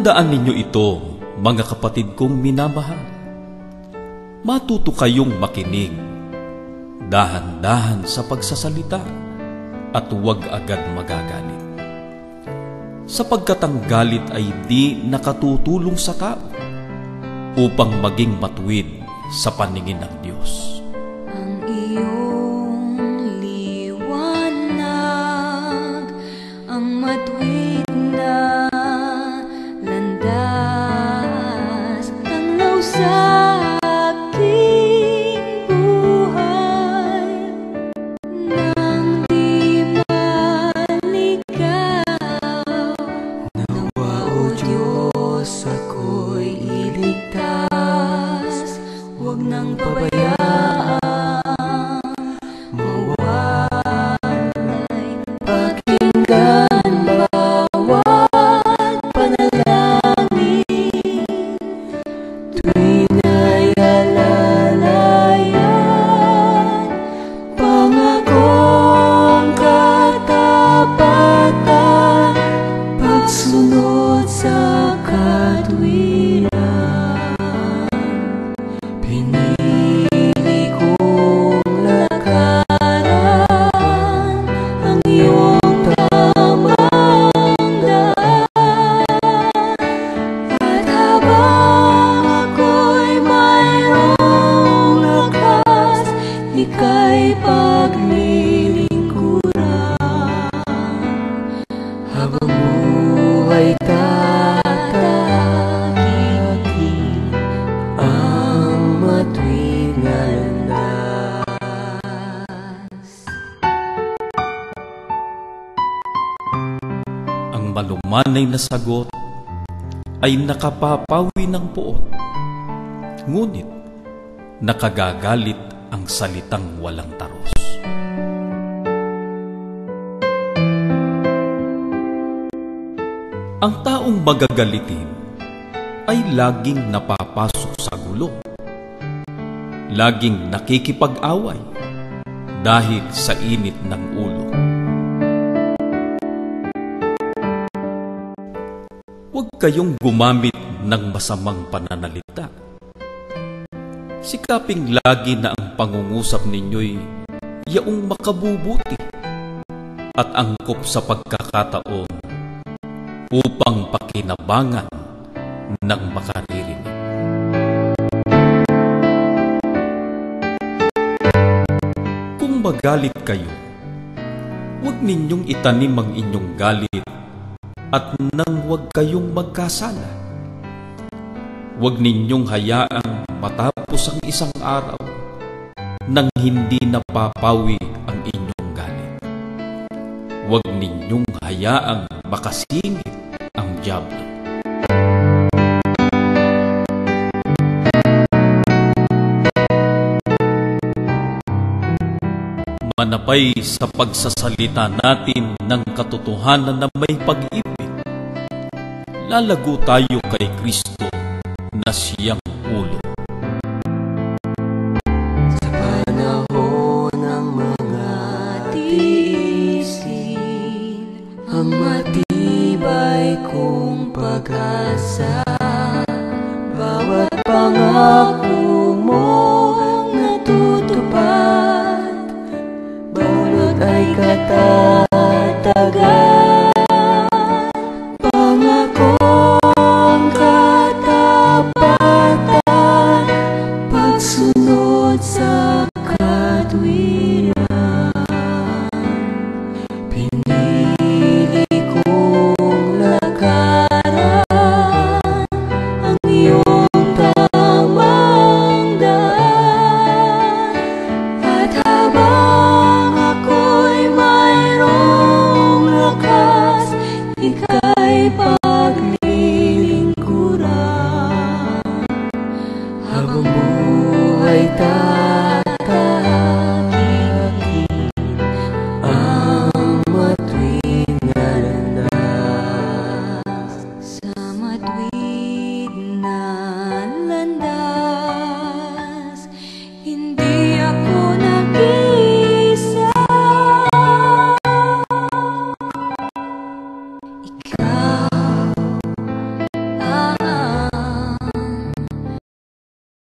Tandaan ninyo ito, mga kapatid kong minamahal. Matuto kayong makinig, dahan-dahan sa pagsasalita, at huwag agad magagalit. Sapagkat ang galit ay di nakatutulong sa tao upang maging matuwid sa paningin ng Diyos. Ang iyong liwanag, ang matuwid na landas, tanglaw sa aking buhay, nang di maligaw. Nawa, O Diyos, ako'y iligtas, huwag nang pabayaan mawalay. Pakinggan bawat panalangin, tuwing ay alalayan, pangakong katapatan, pagsunod sa katwiran. Pinili kong lakaran ang iyong tamang daan, at habang ako'y mayroong lakas, ika'y paglilingkuran. Habang buhay tatahakin ang matuwid na landas. Ang malumanay na sagot ay nakapapawi ng puot, ngunit nakagagalit ang salitang walang taros. Ang taong magagalitin ay laging napapasok sa gulo, laging nakikipag-away dahil sa init ng ulo. Huwag kayong gumamit ng masamang pananalita. Sikaping lagi na ang pangungusap ninyo'y yaong makabubuti at angkop sa pagkakataon upang pakinabangan ng makaririnig. Kung magalit kayo, huwag ninyong itanim ang inyong galit at nang huwag kayong magkasala. Huwag ninyong hayaang matapos ang isang araw nang hindi napapawi ang inyong galit. Huwag ninyong hayaang makasingit ang dyablo. Manapay sa pagsasalita natin ng katotohanan na may pag-ibig. Lalago tayo kay Kristo na siyang ulo. Sa panahon ng mga tiisin, ang matibay kong pag-asa, bawat pangako